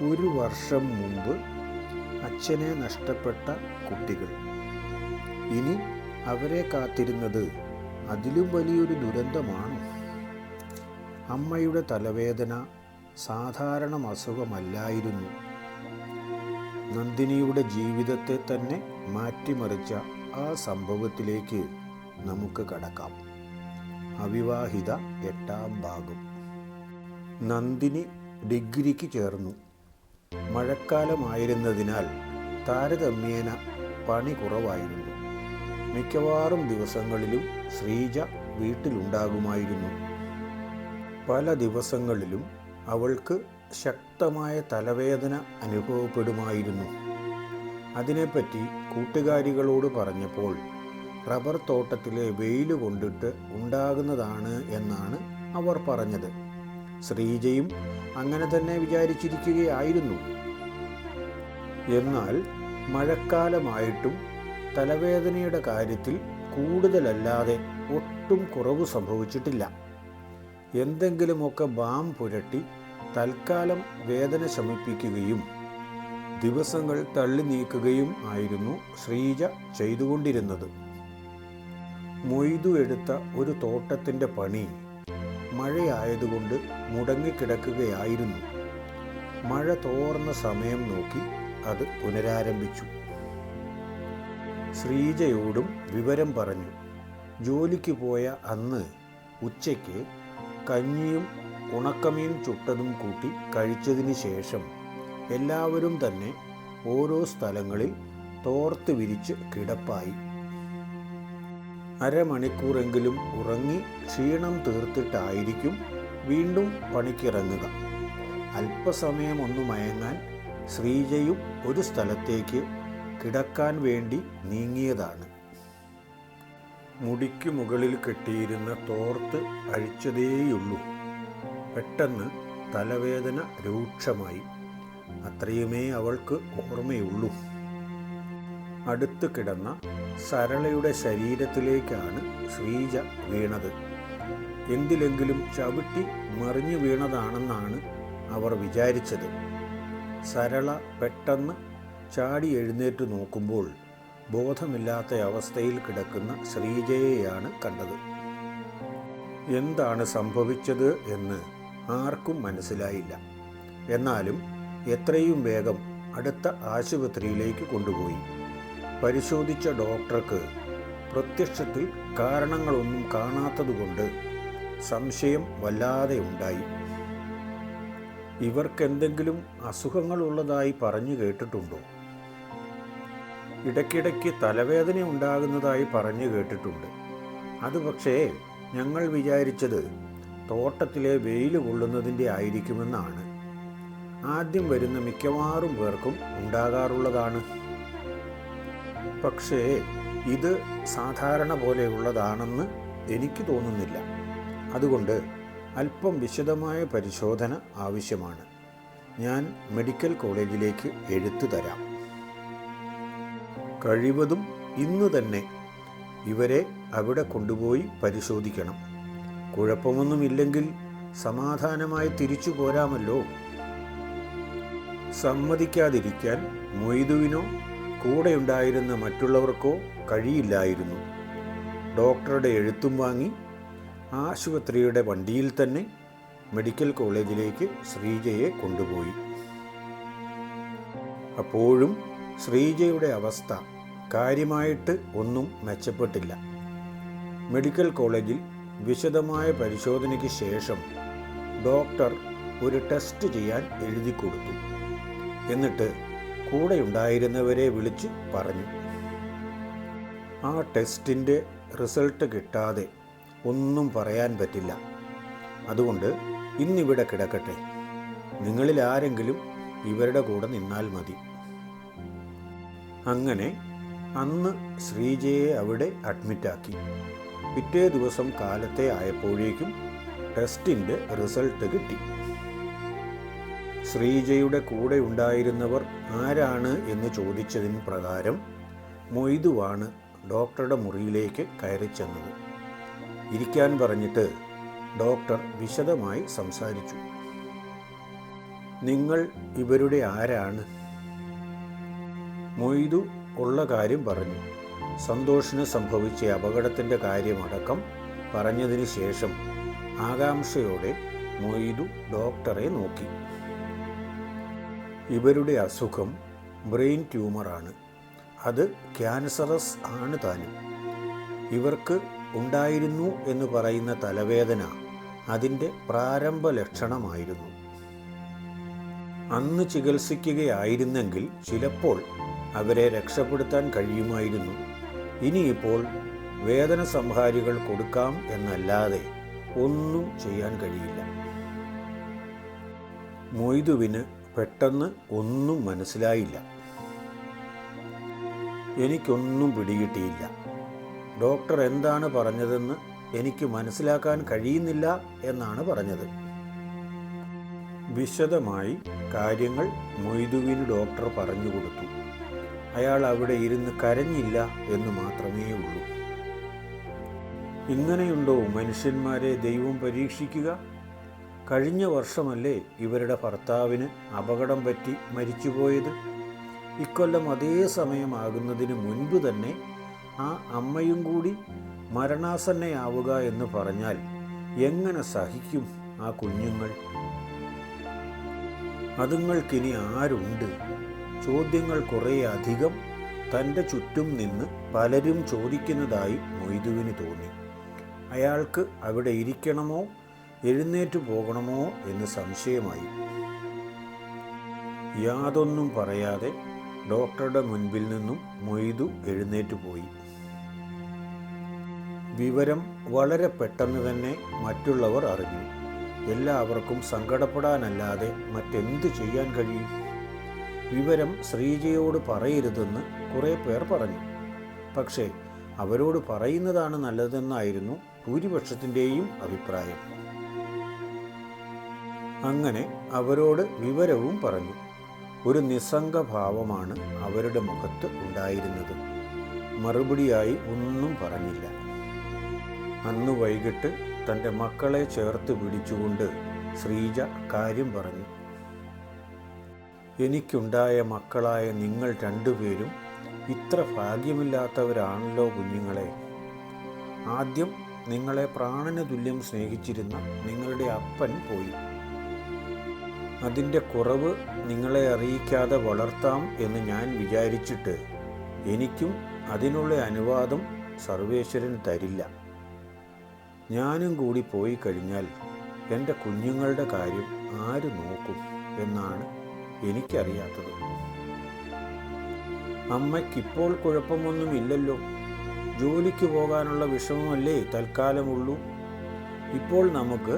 ഒരു വർഷം മുമ്പ് അച്ഛനെ നഷ്ടപ്പെട്ട കുട്ടികൾ. ഇനി അവരെ കാത്തിരുന്നത് അതിലും വലിയൊരു ദുരന്തമാണ്. അമ്മയുടെ തലവേദന സാധാരണ അസുഖമല്ലായിരുന്നു. നന്ദിനിയുടെ ജീവിതത്തെ തന്നെ മാറ്റിമറിച്ച ആ സംഭവത്തിലേക്ക് നമുക്ക് കടക്കാം. അവിവാഹിത 8ാം ഭാഗം. നന്ദിനി ഡിഗ്രിക്ക് ചേർന്നു. മഴക്കാലമായിരുന്നതിനാൽ താരതമ്യേന പണി കുറവായിരുന്നു. മിക്കവാറും ദിവസങ്ങളിലും ശ്രീജ വീട്ടിലുണ്ടാകുമായിരുന്നു. പല ദിവസങ്ങളിലും അവൾക്ക് ശക്തമായ തലവേദന അനുഭവപ്പെടുമായിരുന്നു. അതിനെപ്പറ്റി കൂട്ടുകാരികളോട് പറഞ്ഞപ്പോൾ റബ്ബർ തോട്ടത്തിലെ വെയിൽ കൊണ്ടിട്ട് ഉണ്ടാകുന്നതാണ് എന്നാണ് അവർ പറഞ്ഞത്. ശ്രീജയും അങ്ങനെ തന്നെ വിചാരിച്ചിരിക്കുകയായിരുന്നു. എന്നാൽ മഴക്കാലമായിട്ടും തലവേദനയുടെ കാര്യത്തിൽ കൂടുതലല്ലാതെ ഒട്ടും കുറവ് സംഭവിച്ചിട്ടില്ല. എന്തെങ്കിലുമൊക്കെ ബാം പുരട്ടി തൽക്കാലം വേദന ശമിപ്പിക്കുകയും ദിവസങ്ങൾ തള്ളി നീക്കുകയും ആയിരുന്നു ശ്രീജ ചെയ്തുകൊണ്ടിരുന്നത്. മൊയ്തു എടുത്ത ഒരു തോട്ടത്തിൻ്റെ പണി മഴയായതുകൊണ്ട് മുടങ്ങിക്കിടക്കുകയായിരുന്നു. മഴ തോർന്ന സമയം നോക്കി അത് പുനരാരംഭിച്ചു. ശ്രീജയോടും വിവരം പറഞ്ഞു. ജോലിക്ക് പോയ അന്ന് ഉച്ചയ്ക്ക് കഞ്ഞിയും ഉണക്കമീൻ ചുട്ടതും കൂട്ടി കഴിച്ചതിന് ശേഷം എല്ലാവരും തന്നെ ഓരോ സ്ഥലങ്ങളിൽ തോർത്ത് വിരിച്ച് കിടപ്പായി. അരമണിക്കൂറെങ്കിലും ഉറങ്ങി ക്ഷീണം തീർത്തിട്ടായിരിക്കും വീണ്ടും പണിക്കിറങ്ങുക. അല്പസമയം ഒന്ന് മയങ്ങാൻ ശ്രീജയും ഒരു സ്ഥലത്തേക്ക് കിടക്കാൻ വേണ്ടി നീങ്ങിയതാണ്. മുടിക്ക് മുകളിൽ കെട്ടിയിരുന്ന തോർത്ത് അഴിച്ചതേയുള്ളൂ. പെട്ടെന്ന് തലവേദന രൂക്ഷമായി. അത്രയുമേ അവൾക്ക് ഓർമ്മയുള്ളൂ. അടുത്ത് കിടന്ന സരളയുടെ ശരീരത്തിലേക്കാണ് ശ്രീജ വീണത്. എന്തിലെങ്കിലും ചവിട്ടി മറിഞ്ഞു വീണതാണെന്നാണ് അവർ വിചാരിച്ചത്. സരള പെട്ടെന്ന് ചാടി എഴുന്നേറ്റ് നോക്കുമ്പോൾ ബോധമില്ലാത്ത അവസ്ഥയിൽ കിടക്കുന്ന ശ്രീജയെയാണ് കണ്ടത്. എന്താണ് സംഭവിച്ചത് എന്ന് ആർക്കും മനസ്സിലായില്ല. എന്നാലും എത്രയും വേഗം അടുത്ത ആശുപത്രിയിലേക്ക് കൊണ്ടുപോയി. പരിശോധിച്ച ഡോക്ടർക്ക് പ്രത്യക്ഷത്തിൽ കാരണങ്ങളൊന്നും കാണാത്തതുകൊണ്ട് സംശയം വല്ലാതെ ഉണ്ടായി. ഇവർക്കെന്തെങ്കിലും അസുഖങ്ങളുള്ളതായി പറഞ്ഞു കേട്ടിട്ടുണ്ടോ? ഇടയ്ക്കിടയ്ക്ക് തലവേദന ഉണ്ടാകുന്നതായി പറഞ്ഞു കേട്ടിട്ടുണ്ട്. അത് പക്ഷേ ഞങ്ങൾ വിചാരിച്ചത് തോട്ടത്തിലെ വെയിൽ കൊള്ളുന്നതിൻ്റെ ആയിരിക്കുമെന്നാണ്. ആദ്യം വരുന്ന മിക്കവാറും പേർക്കും ഉണ്ടാകാറുള്ളതാണ്. പക്ഷേ ഇത് സാധാരണ പോലെയുള്ളതാണെന്ന് എനിക്ക് തോന്നുന്നില്ല. അതുകൊണ്ട് അല്പം വിശദമായ പരിശോധന ആവശ്യമാണ്. ഞാൻ മെഡിക്കൽ കോളേജിലേക്ക് എഴുത്തു തരാം. കഴിവതും ഇന്ന് തന്നെ ഇവരെ അവിടെ കൊണ്ടുപോയി പരിശോധിക്കണം. കുഴപ്പമൊന്നുമില്ലെങ്കിൽ സമാധാനമായി തിരിച്ചു പോരാമല്ലോ. സമ്മതിക്കാതിരിക്കാൻ മൊയ്തുവിനോ കൂടെയുണ്ടായിരുന്ന മറ്റുള്ളവർക്കോ കഴിയില്ലായിരുന്നു. ഡോക്ടറുടെ എഴുത്തും വാങ്ങി ആശുപത്രിയുടെ വണ്ടിയിൽ തന്നെ മെഡിക്കൽ കോളേജിലേക്ക് ശ്രീജയെ കൊണ്ടുപോയി. അപ്പോഴും ശ്രീജയുടെ അവസ്ഥ കാര്യമായിട്ട് ഒന്നും മെച്ചപ്പെട്ടില്ല. മെഡിക്കൽ കോളേജിൽ വിശദമായ പരിശോധനയ്ക്ക് ശേഷം ഡോക്ടർ ഒരു ടെസ്റ്റ് ചെയ്യാൻ എഴുതി കൊടുത്തു. എന്നിട്ട് കൂടെയുണ്ടായിരുന്നവരെ വിളിച്ച് പറഞ്ഞു, ആ ടെസ്റ്റിൻ്റെ റിസൾട്ട് കിട്ടാതെ ഒന്നും പറയാൻ പറ്റില്ല. അതുകൊണ്ട് ഇന്നിവിടെ കിടക്കട്ടെ. നിങ്ങളിൽ ആരെങ്കിലും ഇവരുടെ കൂടെ നിന്നാൽ മതി. അങ്ങനെ അന്ന് ശ്രീജയെ അവിടെ അഡ്മിറ്റാക്കി. പിറ്റേ ദിവസം കാലത്തെ ആയപ്പോഴേക്കും ടെസ്റ്റിൻ്റെ റിസൾട്ട് കിട്ടി. ശ്രീജയുടെ കൂടെ ഉണ്ടായിരുന്നവർ ആരാണ് എന്ന് ചോദിച്ചതിന് പ്രകാരം മൊയ്തുവാണ് ഡോക്ടറുടെ മുറിയിലേക്ക് കയറി ചെന്നത്. ഇരിക്കാൻ പറഞ്ഞിട്ട് ഡോക്ടർ വിശദമായി സംസാരിച്ചു. നിങ്ങൾ ഇവരുടെ ആരാണ്? മൊയ്തു ഉള്ള കാര്യം പറഞ്ഞു. സന്തോഷിന് സംഭവിച്ച അപകടത്തിൻ്റെ കാര്യമടക്കം പറഞ്ഞതിന് ശേഷം ആകാംക്ഷയോടെ മൊയ്തു ഡോക്ടറെ നോക്കി. ഇവരുടെ അസുഖം ബ്രെയിൻ ട്യൂമറാണ്. അത് ക്യാൻസറസ് ആണ് താനും. ഇവർക്ക് ഉണ്ടായിരുന്നു എന്ന് പറയുന്ന തലവേദന അതിൻ്റെ പ്രാരംഭ ലക്ഷണമായിരുന്നു. അന്ന് ചികിത്സിക്കുകയായിരുന്നെങ്കിൽ ചിലപ്പോൾ അവരെ രക്ഷപ്പെടുത്താൻ കഴിയുമായിരുന്നു. ഇനിയിപ്പോൾ വേദന സംഹാരികൾ കൊടുക്കാം എന്നല്ലാതെ ഒന്നും ചെയ്യാൻ കഴിയില്ല. മൊയ്തുവിന് പെട്ടെന്ന് ഒന്നും മനസ്സിലായില്ല. എനിക്കൊന്നും പിടികിട്ടിയില്ല. ഡോക്ടർ എന്താണ് പറഞ്ഞതെന്ന് എനിക്ക് മനസ്സിലാക്കാൻ കഴിയുന്നില്ല എന്നാണ് പറഞ്ഞത്. വിശദമായി കാര്യങ്ങൾ മൊയ്തുവിന് ഡോക്ടർ പറഞ്ഞു കൊടുത്തു. അയാൾ അവിടെ ഇരുന്ന് കരഞ്ഞില്ല എന്ന് മാത്രമേ ഉള്ളൂ. ഇങ്ങനെയുണ്ടോ മനുഷ്യന്മാരെ ദൈവം പരീക്ഷിക്കുക? കഴിഞ്ഞ വർഷമല്ലേ ഇവരുടെ ഭർത്താവിന് അപകടം പറ്റി മരിച്ചുപോയത്? ഇക്കൊല്ലം അതേ സമയമാകുന്നതിന് മുൻപ് തന്നെ ആ അമ്മയും കൂടി മരണാസന്നയാവുക എന്ന് പറഞ്ഞാൽ എങ്ങനെ സഹിക്കും ആ കുഞ്ഞുങ്ങൾ? അതുങ്ങൾക്കിനി ആരുണ്ട്? ചോദ്യങ്ങൾ കുറേ അധികം തൻ്റെ ചുറ്റും നിന്ന് പലരും ചോദിക്കുന്നതായി മൊയ്തുവിന് തോന്നി. അയാൾക്ക് അവിടെ ഇരിക്കണമോ എഴുന്നേറ്റു പോകണമോ എന്ന് സംശയമായി. യാതൊന്നും പറയാതെ ഡോക്ടറുടെ മുൻപിൽ നിന്നും മൊയ്തു എഴുന്നേറ്റു പോയി. വിവരം വളരെ പെട്ടെന്ന് തന്നെ മറ്റുള്ളവർ അറിഞ്ഞു. എല്ലാവർക്കും സങ്കടപ്പെടാനല്ലാതെ മറ്റെന്ത് ചെയ്യാൻ കഴിയും? വിവരം ശ്രീജയോട് പറയരുതെന്ന് കുറേ പേർ പറഞ്ഞു. പക്ഷേ അവരോട് പറയുന്നതാണ് നല്ലതെന്നായിരുന്നു ഭൂരിപക്ഷത്തിൻ്റെയും അഭിപ്രായം. അങ്ങനെ അവരോട് വിവരവും പറഞ്ഞു. ഒരു നിസ്സംഗഭാവമാണ് അവരുടെ മുഖത്ത് ഉണ്ടായിരുന്നത്. മറുപടിയായി ഒന്നും പറഞ്ഞില്ല. അന്ന് വൈകിട്ട് തൻ്റെ മക്കളെ ചേർത്ത് പിടിച്ചുകൊണ്ട് ശ്രീജ കാര്യം പറഞ്ഞു. എനിക്കുണ്ടായ മക്കളായ നിങ്ങൾ രണ്ടുപേരും ഇത്ര ഭാഗ്യമില്ലാത്തവരാണല്ലോ കുഞ്ഞുങ്ങളെ. ആദ്യം നിങ്ങളെ പ്രാണന് തുല്യം സ്നേഹിച്ചിരുന്ന നിങ്ങളുടെ അപ്പൻ പോയി. അതിൻ്റെ കുറവ് നിങ്ങളെ അറിയിക്കാതെ വളർത്താം എന്ന് ഞാൻ വിചാരിച്ചിട്ട് എനിക്കും അതിനുള്ള അനുവാദം സർവേശ്വരൻ തരില്ല. ഞാനും കൂടി പോയി കഴിഞ്ഞാൽ എൻ്റെ കുഞ്ഞുങ്ങളുടെ കാര്യം ആര് നോക്കും എന്നാണ് എനിക്കറിയാത്തത്. അമ്മയ്ക്കിപ്പോൾ കുഴപ്പമൊന്നുമില്ലല്ലോ. ജോലിക്ക് പോകാനുള്ള വിഷമമല്ലേ തൽക്കാലമുള്ളൂ. ഇപ്പോൾ നമുക്ക്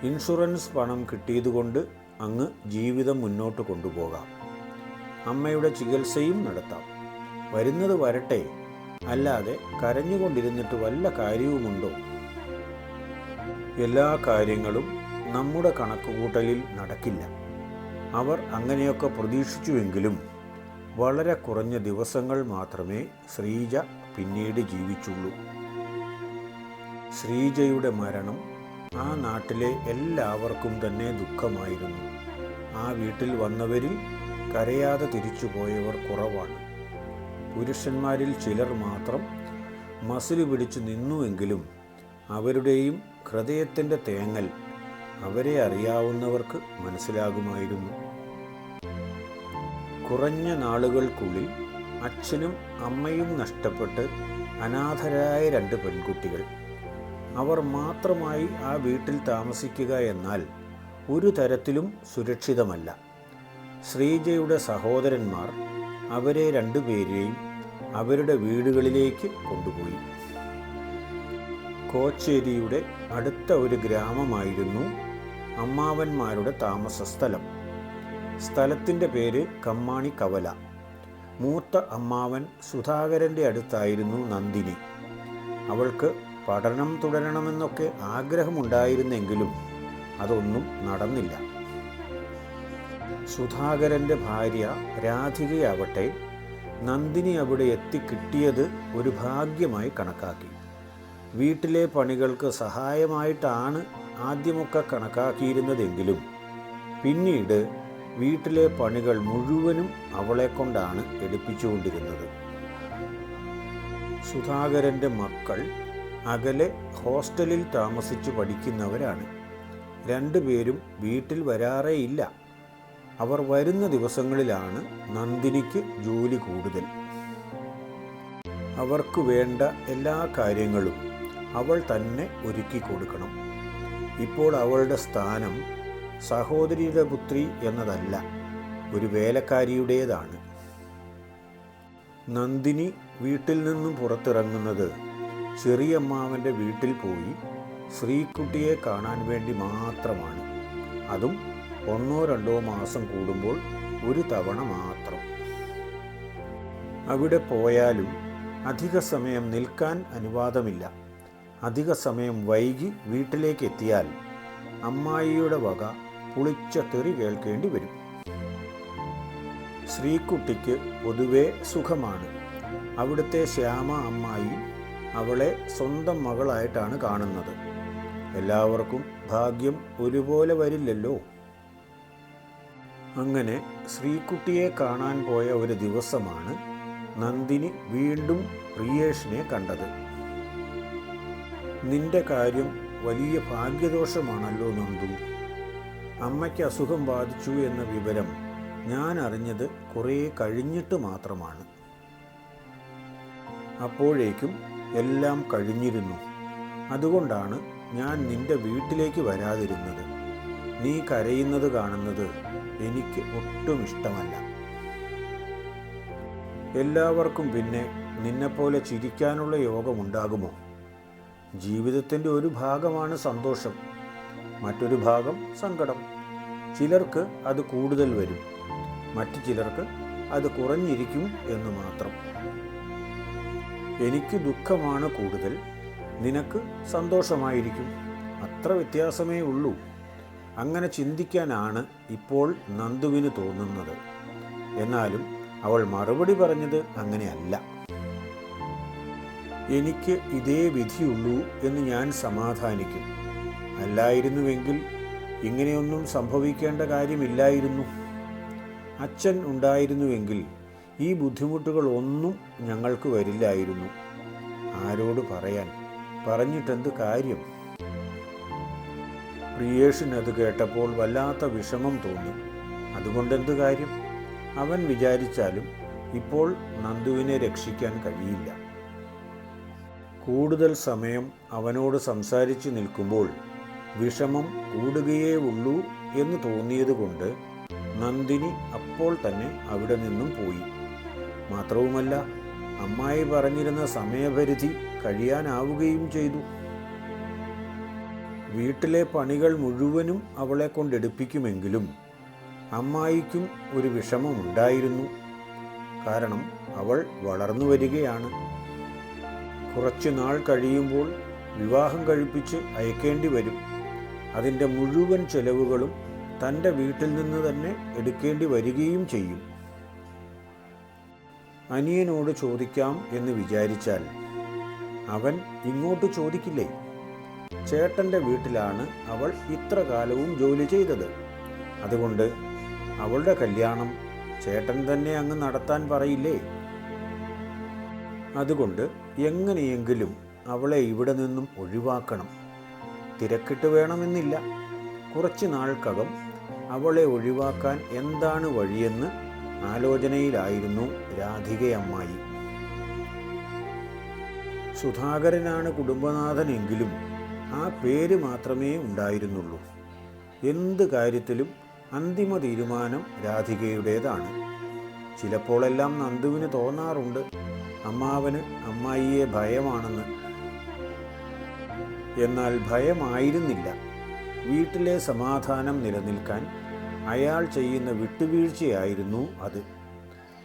ഇൻഷുറൻസ് പണം കിട്ടിയതുകൊണ്ട് അങ്ങ് ജീവിതം മുന്നോട്ട് കൊണ്ടുപോകാം. അമ്മയുടെ ചികിത്സയും നടത്താം. വരുന്നത് വരട്ടെ, അല്ലാതെ കരഞ്ഞുകൊണ്ടിരുന്നിട്ട് വല്ല കാര്യവുമുണ്ടോ? എല്ലാ കാര്യങ്ങളും നമ്മുടെ കണക്കുകൂട്ടലിൽ നടക്കില്ല. അവർ അങ്ങനെയൊക്കെ പ്രതീക്ഷിച്ചുവെങ്കിലും വളരെ കുറഞ്ഞ ദിവസങ്ങൾ മാത്രമേ ശ്രീജ പിന്നീട് ജീവിച്ചുള്ളൂ. ശ്രീജയുടെ മരണം ആ നാട്ടിലെ എല്ലാവർക്കും തന്നെ ദുഃഖമായിരുന്നു. ആ വീട്ടിൽ വന്നവരിൽ കരയാതെ തിരിച്ചുപോയവർ കുറവാണ്. പുരുഷന്മാരിൽ ചിലർ മാത്രം മസില് പിടിച്ചു നിന്നുവെങ്കിലും അവരുടെയും ഹൃദയത്തിൻ്റെ തേങ്ങൽ അവരെ അറിയാവുന്നവർക്ക് മനസ്സിലാകുമായിരുന്നു. കുറഞ്ഞ നാളുകൾക്കുള്ളിൽ അച്ഛനും അമ്മയും നഷ്ടപ്പെട്ട് അനാഥരായ 2 പെൺകുട്ടികൾ. അവർ മാത്രമായി ആ വീട്ടിൽ താമസിക്കുക എന്നാൽ ഒരു തരത്തിലും സുരക്ഷിതമല്ല. ശ്രീജയുടെ സഹോദരന്മാർ അവരെ 2 പേരെയും അവരുടെ വീടുകളിലേക്ക് കൊണ്ടുപോയി. കോച്ചേരിയുടെ അടുത്ത ഒരു ഗ്രാമമായിരുന്നു അമ്മാവന്മാരുടെ താമസ സ്ഥലം. സ്ഥലത്തിൻ്റെ പേര് കമ്മാണി കവല. മൂത്ത അമ്മാവൻ സുധാകരൻ്റെ അടുത്തായിരുന്നു നന്ദിനി. അവൾക്ക് പഠനം തുടരണമെന്നൊക്കെ ആഗ്രഹമുണ്ടായിരുന്നെങ്കിലും അതൊന്നും നടന്നില്ല. സുധാകരൻ്റെ ഭാര്യ രാധികയാവട്ടെ നന്ദിനി അവിടെ എത്തിക്കിട്ടിയത് ഒരു ഭാഗ്യമായി കണക്കാക്കി. വീട്ടിലെ പണികൾക്ക് സഹായമായിട്ടാണ് ആദ്യമൊക്കെ കണക്കാക്കിയിരുന്നതെങ്കിലും പിന്നീട് വീട്ടിലെ പണികൾ മുഴുവനും അവളെക്കൊണ്ടാണ് എടുപ്പിച്ചുകൊണ്ടിരുന്നത്. സുധാകരൻ്റെ മക്കൾ അകലെ ഹോസ്റ്റലിൽ താമസിച്ച് പഠിക്കുന്നവരാണ്. രണ്ടുപേരും വീട്ടിൽ വരാറേയില്ല. അവർ വരുന്ന ദിവസങ്ങളിലാണ് നന്ദിനിക്ക് ജോലി കൂടുതൽ. അവർക്ക് വേണ്ട എല്ലാ കാര്യങ്ങളും അവൾ തന്നെ ഒരുക്കി കൊടുക്കണം. ഇപ്പോൾ അവളുടെ സ്ഥാനം സഹോദരിയുടെ പുത്രി എന്നതല്ല, ഒരു വേലക്കാരിയുടേതാണ്. നന്ദിനി വീട്ടിൽ നിന്നും പുറത്തിറങ്ങുന്നത് ചെറിയമ്മാവൻ്റെ വീട്ടിൽ പോയി ശ്രീക്കുട്ടിയെ കാണാൻ വേണ്ടി മാത്രമാണ്. അതും 1-2 മാസം കൂടുമ്പോൾ ഒരു തവണ മാത്രം. അവിടെ പോയാലും അധിക സമയം നിൽക്കാൻ അനുവാദമില്ല. അധിക സമയം വൈകി വീട്ടിലേക്ക് എത്തിയാൽ അമ്മായിയുടെ വക പുളിച്ച തെറി കേൾക്കേണ്ടി വരും. ശ്രീക്കുട്ടിക്ക് പൊതുവെ സുഖമാണ്. അവിടുത്തെ ശ്യാമ അമ്മായി അവളെ സ്വന്തം മകളായിട്ടാണ് കാണുന്നത്. എല്ലാവർക്കും ഭാഗ്യം ഒരുപോലെ വരില്ലല്ലോ. അങ്ങനെ ശ്രീക്കുട്ടിയെ കാണാൻ പോയ ഒരു ദിവസമാണ് നന്ദിനി വീണ്ടും പ്രിയേഷിനെ കണ്ടത്. നിന്റെ കാര്യം വലിയ ഭാഗ്യദോഷമാണല്ലോ നന്ദു. അമ്മയ്ക്ക് അസുഖം ബാധിച്ചു എന്ന വിവരം ഞാൻ അറിഞ്ഞത് കുറേ കഴിഞ്ഞിട്ട് മാത്രമാണ്. അപ്പോഴേക്കും എല്ലാം കഴിഞ്ഞിരുന്നു. അതുകൊണ്ടാണ് ഞാൻ നിന്റെ വീട്ടിലേക്ക് വരാതിരുന്നത്. നീ കരയുന്നത് കാണുന്നത് എനിക്ക് ഒട്ടും ഇഷ്ടമല്ല. എല്ലാവർക്കും പിന്നെ നിന്നെപ്പോലെ ചിരിക്കാനുള്ള യോഗമുണ്ടാകുമോ? ജീവിതത്തിൻ്റെ ഒരു ഭാഗമാണ് സന്തോഷം, മറ്റൊരു ഭാഗം സങ്കടം. ചിലർക്ക് അത് കൂടുതൽ വരും, മറ്റു ചിലർക്ക് അത് കുറഞ്ഞിരിക്കും എന്ന് മാത്രം. എനിക്ക് ദുഃഖമാണ് കൂടുതൽ, നിനക്ക് സന്തോഷമായിരിക്കും. അത്ര വ്യത്യാസമേ ഉള്ളൂ. അങ്ങനെ ചിന്തിക്കാനാണ് ഇപ്പോൾ നന്ദുവിന് തോന്നുന്നത്. എന്നാലും അവൾ മറുപടി പറഞ്ഞത് അങ്ങനെയല്ല. എനിക്ക് ഇതേ വിധിയുള്ളൂ എന്ന് ഞാൻ സമാധാനിക്കും. അല്ലായിരുന്നുവെങ്കിൽ ഇങ്ങനെയൊന്നും സംഭവിക്കേണ്ട കാര്യമില്ലായിരുന്നു. അച്ഛൻ ഉണ്ടായിരുന്നുവെങ്കിൽ ഈ ബുദ്ധിമുട്ടുകളൊന്നും ഞങ്ങൾക്ക് വരില്ലായിരുന്നു. ആരോട് പറയാൻ? പറഞ്ഞിട്ടെന്ത് കാര്യം? പ്രിയേഷിനത് കേട്ടപ്പോൾ വല്ലാത്ത വിഷമം തോന്നി. അതുകൊണ്ടെന്ത് കാര്യം? അവൻ വിചാരിച്ചാലും ഇപ്പോൾ നന്ദുവിനെ രക്ഷിക്കാൻ കഴിയില്ല. കൂടുതൽ സമയം അവനോട് സംസാരിച്ചു നിൽക്കുമ്പോൾ വിഷമം കൂടുകയേ ഉള്ളൂ എന്ന് തോന്നിയതുകൊണ്ട് നന്ദിനി അപ്പോൾ തന്നെ അവിടെ നിന്നും പോയി. മാത്രവുമല്ല, അമ്മായി പറഞ്ഞിരുന്ന സമയപരിധി കഴിയാനാവുകയും ചെയ്തു. വീട്ടിലെ പണികൾ മുഴുവനും അവളെ കൊണ്ടെടുപ്പിക്കുമെങ്കിലും അമ്മായിക്കും ഒരു വിഷമമുണ്ടായിരുന്നു. കാരണം അവൾ വളർന്നു വരികയാണ്. കുറച്ചു നാൾ കഴിയുമ്പോൾ വിവാഹം കഴിപ്പിച്ച് അയക്കേണ്ടി വരും. അതിൻ്റെ മുഴുവൻ ചെലവുകളും തൻ്റെ വീട്ടിൽ നിന്ന് തന്നെ എടുക്കേണ്ടി വരികയും ചെയ്യും. അനിയനോട് ചോദിക്കാം എന്ന് വിചാരിച്ചാൽ അവൻ ഇങ്ങോട്ട് ചോദിക്കില്ലേ? ചേട്ടൻ്റെ വീട്ടിലാണ് അവൾ ഇത്ര കാലവും ജോലി ചെയ്തത്. അതുകൊണ്ട് അവളുടെ കല്യാണം ചേട്ടൻ തന്നെ അങ്ങ് നടത്താൻ പറയില്ലേ? അതുകൊണ്ട് എങ്ങനെയെങ്കിലും അവളെ ഇവിടെ നിന്നും ഒഴിവാക്കണം. തിരക്കിട്ട് വേണമെന്നില്ല. കുറച്ച് നാൾക്കകം അവളെ ഒഴിവാക്കാൻ എന്താണ് വഴിയെന്ന് ആലോചനയിലായിരുന്നു രാധികയമ്മായി. സുധാകരനാണ് കുടുംബനാഥനെങ്കിലും ആ പേര് മാത്രമേ ഉണ്ടായിരുന്നുള്ളൂ. എന്ത് കാര്യത്തിലും അന്തിമ തീരുമാനം രാധികയുടേതാണ്. ചിലപ്പോഴെല്ലാം നന്ദുവിന് തോന്നാറുണ്ട് അമ്മാവന് അമ്മായിയെ ഭയമാണെന്ന്. എന്നാൽ ഭയമായിരുന്നില്ല. വീട്ടിലെ സമാധാനം നിലനിൽക്കാൻ അയാൾ ചെയ്യുന്ന വിട്ടുവീഴ്ചയായിരുന്നു അത്.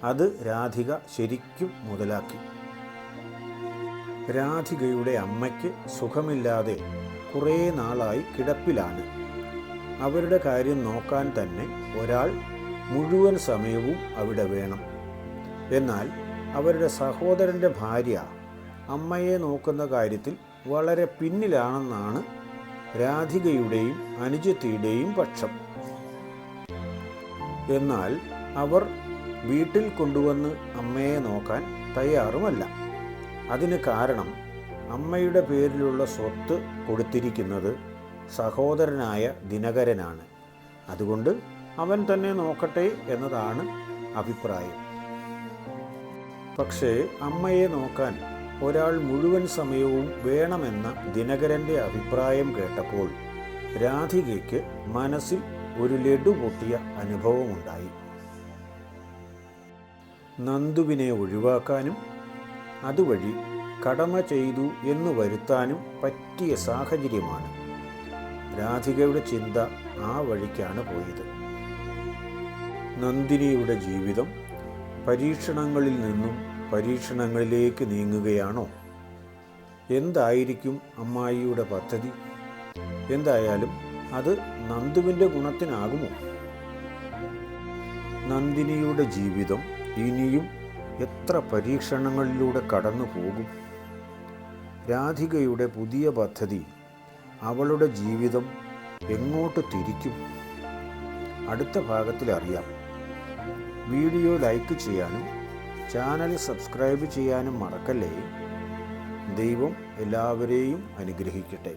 അത് രാധിക ശരിക്കും മുതലാക്കി. രാധികയുടെ അമ്മയ്ക്ക് സുഖമില്ലാതെ കുറേ നാളായി കിടപ്പിലാണ്. അവരുടെ കാര്യം നോക്കാൻ തന്നെ ഒരാൾ മുഴുവൻ സമയവും അവിടെ വേണം. എന്നാൽ അവരുടെ സഹോദരൻ്റെ ഭാര്യ അമ്മയെ നോക്കുന്ന കാര്യത്തിൽ വളരെ പിന്നിലാണെന്നാണ് രാധികയുടെയും അനുജത്തിയുടെയും പക്ഷം. എന്നാൽ അവർ വീട്ടിൽ കൊണ്ടുവന്ന് അമ്മയെ നോക്കാൻ തയ്യാറുമല്ല. അതിന് കാരണം അമ്മയുടെ പേരിലുള്ള സ്വത്ത് കൊടുത്തിരിക്കുന്നത് സഹോദരനായ ദിനകരനാണ്. അതുകൊണ്ട് അവൻ തന്നെ നോക്കട്ടെ എന്നതാണ് അഭിപ്രായം. പക്ഷേ അമ്മയെ നോക്കാൻ ഒരാൾ മുഴുവൻ സമയവും വേണമെന്ന ദിനകരൻ്റെ അഭിപ്രായം കേട്ടപ്പോൾ രാധികയ്ക്ക് മനസ്സിൽ ഒരു ലഡു പൊട്ടിയ അനുഭവമുണ്ടായി. നന്ദുവിനെ ഒഴിവാക്കാനും അതുവഴി കടമ ചെയ്തു എന്ന് വരുത്താനും പറ്റിയ സാഹചര്യമാണ്. രാധികയുടെ ചിന്ത ആ വഴിക്കാണ് പോയത്. നന്ദിനിയുടെ ജീവിതം പരീക്ഷണങ്ങളിൽ നിന്നും പരീക്ഷണങ്ങളിലേക്ക് നീങ്ങുകയാണോ? എന്തായിരിക്കും അമ്മായിയുടെ പദ്ധതി? എന്തായാലും അത് നന്ദുവിൻ്റെ ഗുണത്തിനാകുമോ? നന്ദിനിയുടെ ജീവിതം ഇനിയും എത്ര പരീക്ഷണങ്ങളിലൂടെ കടന്നു പോകും? രാധികയുടെ പുതിയ പദ്ധതി അവളുടെ ജീവിതം എങ്ങോട്ട് തിരിക്കും? അടുത്ത ഭാഗത്തിൽ അറിയാം. വീഡിയോ ലൈക്ക് ചെയ്യാനും ചാനൽ സബ്സ്ക്രൈബ് ചെയ്യാനും മറക്കല്ലേ. ദൈവം എല്ലാവരെയും അനുഗ്രഹിക്കട്ടെ.